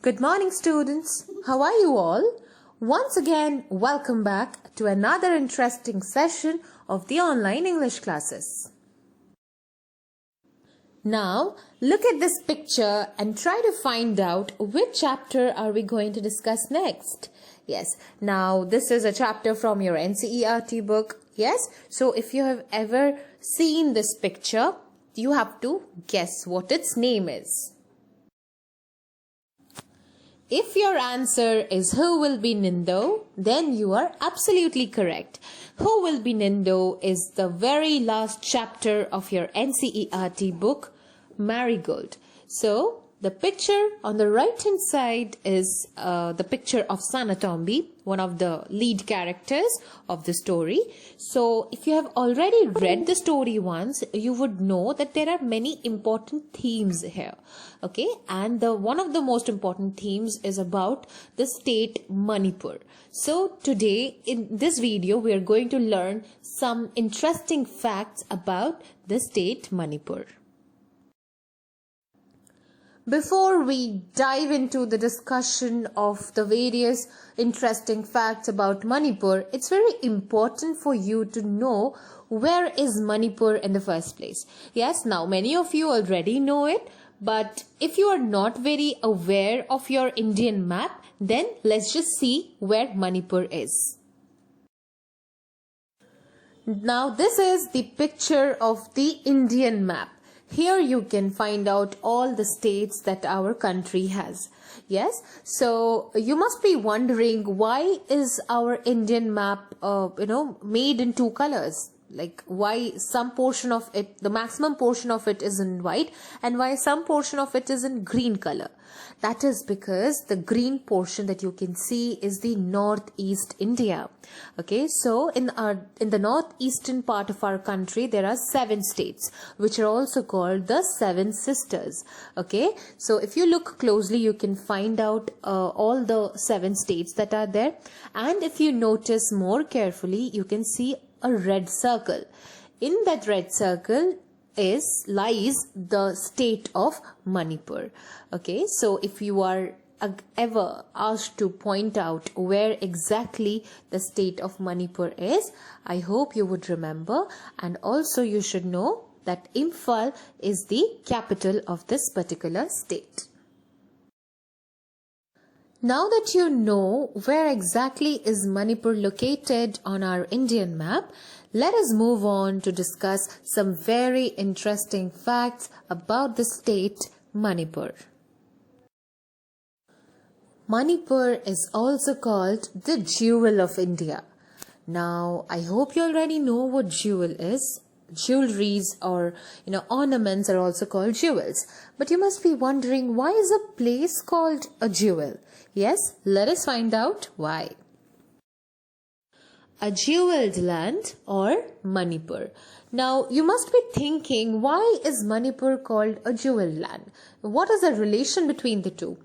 Good morning, students. How are you all? Once again, welcome back to another interesting session of the online English classes. Now, look at this picture and try to find out which chapter are we going to discuss next. Yes, now this is a chapter from your NCERT book. Yes, so if you have ever seen this picture, you have to guess what its name is. If your answer is Who Will Be Ningtou, then you are absolutely correct. Who Will Be Ningtou is the very last chapter of your NCERT book, Marigold. So, the picture on the right hand side is the picture of Sanatombi, one of the lead characters of the story. So, if you have already read the story once, you would know that there are many important themes here. Okay, and one of the most important themes is about the state Manipur. So, today in this video, we are going to learn some interesting facts about the state Manipur. Before we dive into the discussion of the various interesting facts about Manipur, it's very important for you to know where is Manipur in the first place. Yes, now many of you already know it, but if you are not very aware of your Indian map, then let's just see where Manipur is. Now this is the picture of the Indian map. Here you can find out all the states that our country has. Yes, so you must be wondering why is our Indian map, made in two colors? Like why some portion of it, the maximum portion of it is in white and why some portion of it is in green color. That is because the green portion that you can see is the northeast India. Okay, so in the northeastern part of our country, there are 7 states, which are also called the 7 sisters. Okay, so if you look closely, you can find out all the 7 states that are there. And if you notice more carefully, you can see a red circle. In that red circle lies the state of Manipur. Okay, so if you are ever asked to point out where exactly the state of Manipur is, I hope you would remember, and also you should know that Imphal is the capital of this particular state. Now that you know where exactly is Manipur located on our Indian map, let us move on to discuss some very interesting facts about the state Manipur. Manipur is also called the jewel of India. Now, I hope you already know what jewel is. Jewelries or ornaments are also called jewels. But you must be wondering, why is a place called a jewel? Yes, let us find out why. A jeweled land or Manipur. Now, you must be thinking, why is Manipur called a jeweled land? What is the relation between the two?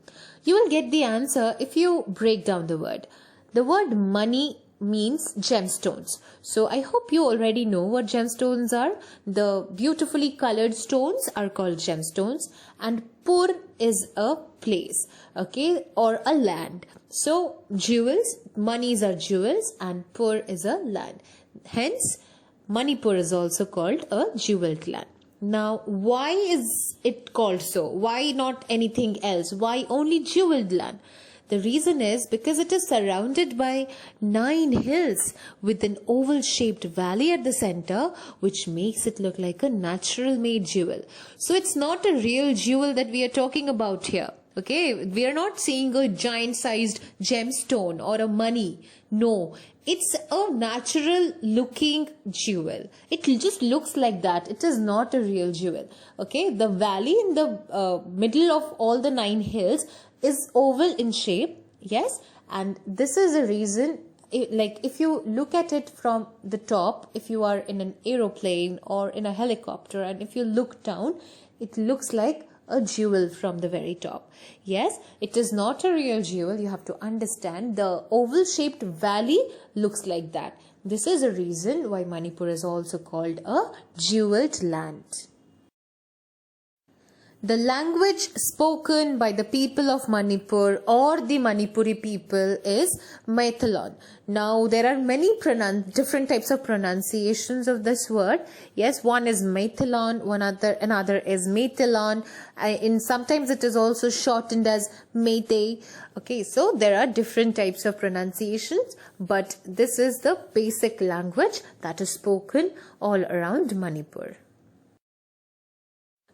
You will get the answer if you break down the word. The word money means gemstones. So I hope you already know what gemstones are. The beautifully colored stones are called gemstones, and Pur is a place, okay, or a land. So jewels, monies are jewels, and Pur is a land. Hence, Manipur is also called a jeweled land. Now, why is it called so? Why not anything else? Why only jeweled land? The reason is because it is surrounded by 9 hills with an oval-shaped valley at the center, which makes it look like a natural-made jewel. So it's not a real jewel that we are talking about here. Okay, we are not seeing a giant-sized gemstone or a money. No, it's a natural-looking jewel. It just looks like that. It is not a real jewel. Okay, the valley in the middle of all the 9 hills is oval in shape. Yes, and this is a reason, like if you look at it from the top, if you are in an aeroplane or in a helicopter, and if you look down, it looks like a jewel from the very top. Yes, it is not a real jewel. You have to understand, the oval shaped valley looks like that. This is a reason why Manipur is also called a jeweled land. The language spoken by the people of Manipur or the Manipuri people is Maithalon. Now, there are many different types of pronunciations of this word. Yes, one is Maithalon, another is Maithalon. Sometimes it is also shortened as Meitei. Okay, so there are different types of pronunciations, but this is the basic language that is spoken all around Manipur.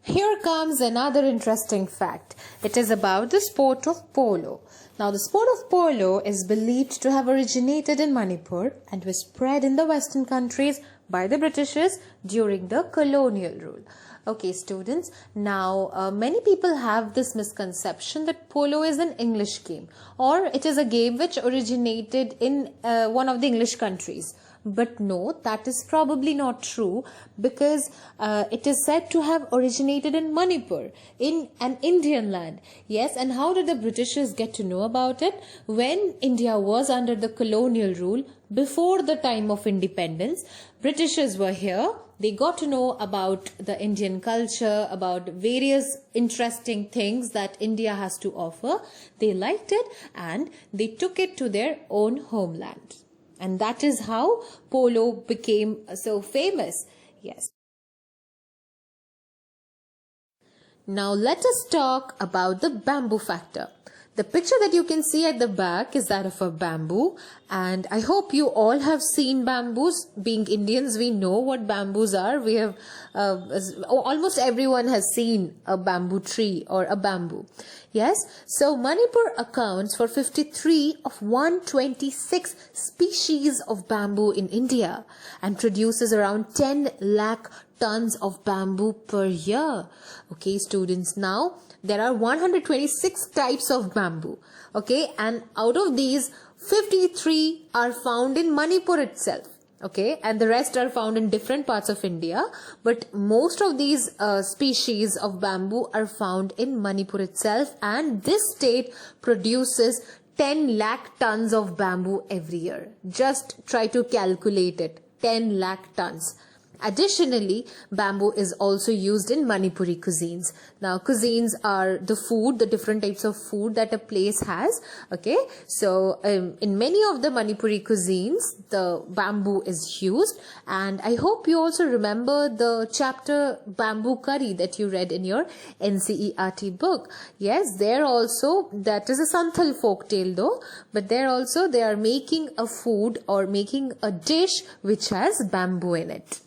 Here comes another interesting fact. It is about the sport of polo. Now, the sport of polo is believed to have originated in Manipur and was spread in the Western countries by the Britishers during the colonial rule. Okay, students, now many people have this misconception that polo is an English game, or it is a game which originated in one of the English countries. But no, that is probably not true, because it is said to have originated in Manipur, in an Indian land. Yes, and how did the Britishers get to know about it? When India was under the colonial rule, before the time of independence, Britishers were here. They got to know about the Indian culture, about various interesting things that India has to offer. They liked it and they took it to their own homeland. And that is how polo became so famous. Yes. Now let us talk about the bamboo factor. The picture that you can see at the back is that of a bamboo, and I hope you all have seen bamboos. Being Indians, we know what bamboos are. We have almost everyone has seen a bamboo tree or a bamboo. Yes, so Manipur accounts for 53 of 126 species of bamboo in India and produces around 10 lakh tons of bamboo per year. Okay, students, now there are 126 types of bamboo. Okay, and out of these, 53 are found in Manipur itself. Okay, and the rest are found in different parts of India, but most of these species of bamboo are found in Manipur itself, and this state produces 10 lakh tons of bamboo every year. Just try to calculate it, 10 lakh tons. Additionally, bamboo is also used in Manipuri cuisines. Now, cuisines are the food, the different types of food that a place has. Okay, so in many of the Manipuri cuisines, the bamboo is used. And I hope you also remember the chapter bamboo curry that you read in your NCERT book. Yes, there also, that is a Santhal folk tale though, but there also they are making a food or making a dish which has bamboo in it.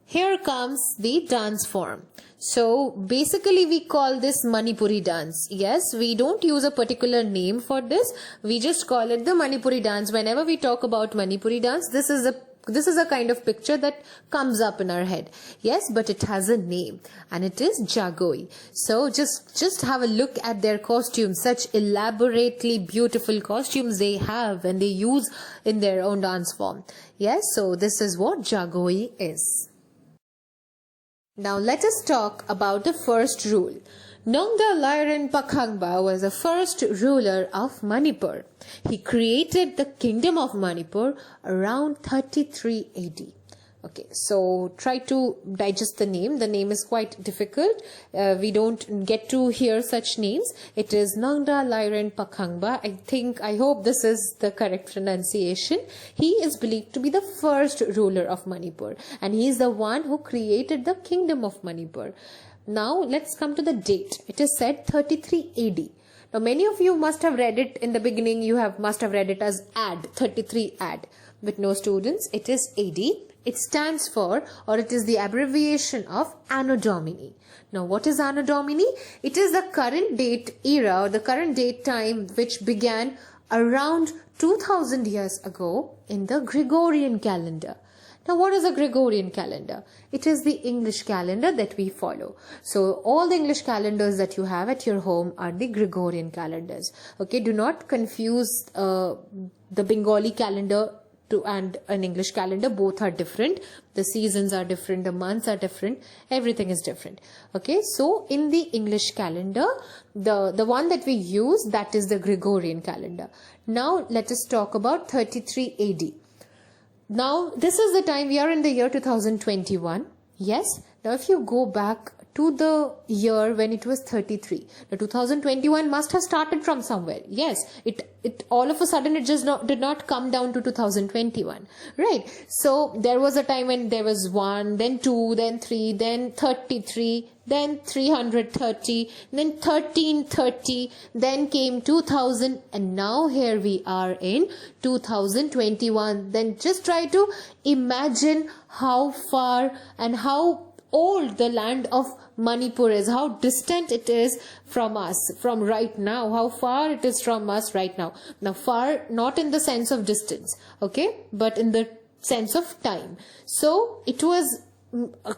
Here comes the dance form. So basically we call this Manipuri dance. Yes, we don't use a particular name for this. We just call it the Manipuri dance. Whenever we talk about Manipuri dance, this is a kind of picture that comes up in our head. Yes, but it has a name and it is Jagoi. So just have a look at their costumes, such elaborately beautiful costumes they have and they use in their own dance form. Yes, so this is what Jagoi is. Now let us talk about the first rule. Ningthou Pakhangba was the first ruler of Manipur. He created the kingdom of Manipur around 33 AD. Okay, so try to digest the name. The name is quite difficult. We don't get to hear such names. It is Ningthou Pakhangba. I hope this is the correct pronunciation. He is believed to be the first ruler of Manipur, and he is the one who created the kingdom of Manipur. Now let's come to the date. It is said 33 AD. Now many of you must have read it in the beginning. Must have read it as AD, 33 AD. But no, students, it is AD. It stands for, or it is the abbreviation of Anno Domini. Now, what is Anno Domini? It is the current date era, or the current date time which began around 2000 years ago in the Gregorian calendar. Now, what is a Gregorian calendar? It is the English calendar that we follow. So, all the English calendars that you have at your home are the Gregorian calendars. Okay, do not confuse the Bengali calendar and an English calendar. Both are different. The seasons are different. The months are different. Everything is different. Okay, so in the English calendar, the one that we use, that is the Gregorian calendar. Now, let us talk about 33 AD. Now, this is the time, we are in the year 2021. Yes, Now if you go back to the year when it was 33, the 2021 must have started from somewhere. Yes, it all of a sudden it just did not come down to 2021, right? So there was a time when there was 1, then 2, then 3, then 33, then 330, then 1330, then came 2000, and now here we are in 2021. Then just try to imagine how far and how old the land of Manipur is, how distant it is from us, from right now, how far it is from us right now. Now far not in the sense of distance, okay, but in the sense of time. So it was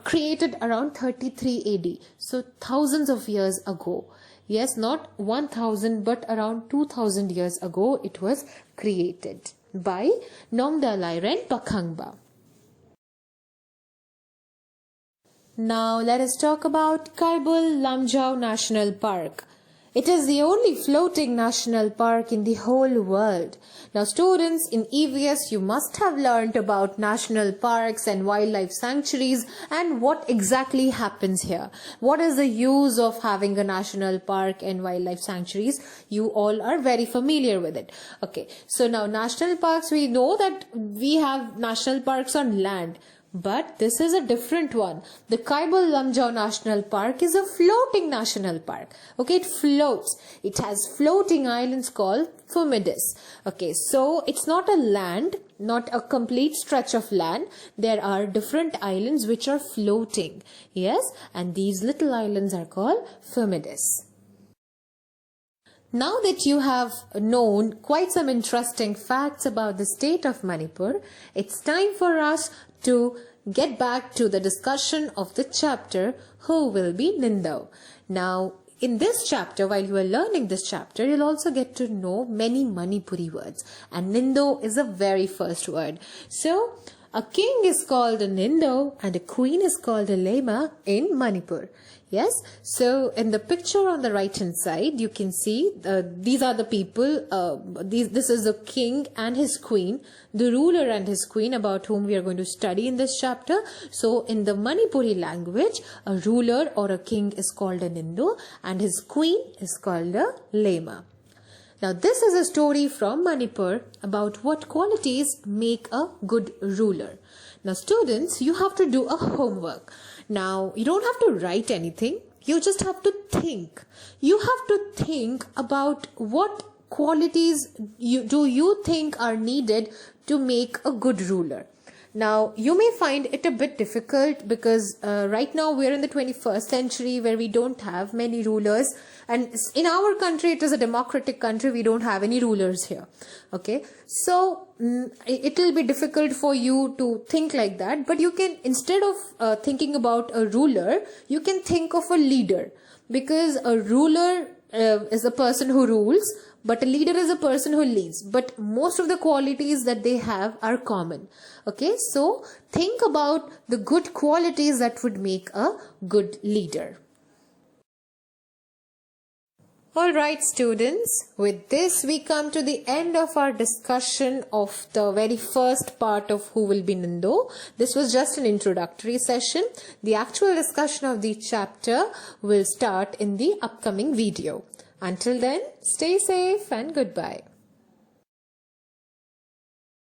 created around 33 AD, so thousands of years ago. Yes, not 1000 but around 2000 years ago it was created by Nongda Lairen Pakhangba. Now let us talk about Kaibul Lamjau National Park. It is the only floating national park in the whole world. Now students, in EVS you must have learnt about national parks and wildlife sanctuaries and what exactly happens here. What is the use of having a national park and wildlife sanctuaries? You all are very familiar with it. Okay, so now national parks, we know that we have national parks on land. But this is a different one. The Kaibul Lamjau National Park is a floating national park. Okay, it floats. It has floating islands called Fumidis. Okay, so it's not a land, not a complete stretch of land. There are different islands which are floating. Yes, and these little islands are called Fumidis. Now that you have known quite some interesting facts about the state of Manipur, it's time for us to get back to the discussion of the chapter, Who Will Be Ningtou? Now, in this chapter, while you are learning this chapter, you'll also get to know many Manipuri words. And Ningtou is the very first word. So, a king is called a Ningtou and a queen is called a Lema in Manipur. Yes, so in the picture on the right hand side, you can see these are the people, this is the king and his queen, the ruler and his queen about whom we are going to study in this chapter. So in the Manipuri language, a ruler or a king is called a Ningtou and his queen is called a Lema. Now this is a story from Manipur about what qualities make a good ruler. Now students, you have to do a homework. Now you don't have to write anything, you just have to think. You have to think about what qualities do you think are needed to make a good ruler. Now, you may find it a bit difficult because right now we're in the 21st century where we don't have many rulers, and in our country, it is a democratic country, we don't have any rulers here. Okay, so it will be difficult for you to think like that, but you can, instead of thinking about a ruler, you can think of a leader, because a ruler is a person who rules, but a leader is a person who leads. But most of the qualities that they have are common. Okay, so think about the good qualities that would make a good leader. Alright students, with this we come to the end of our discussion of the very first part of Who Will Be Ningtou. This was just an introductory session. The actual discussion of the chapter will start in the upcoming video. Until then, stay safe and goodbye.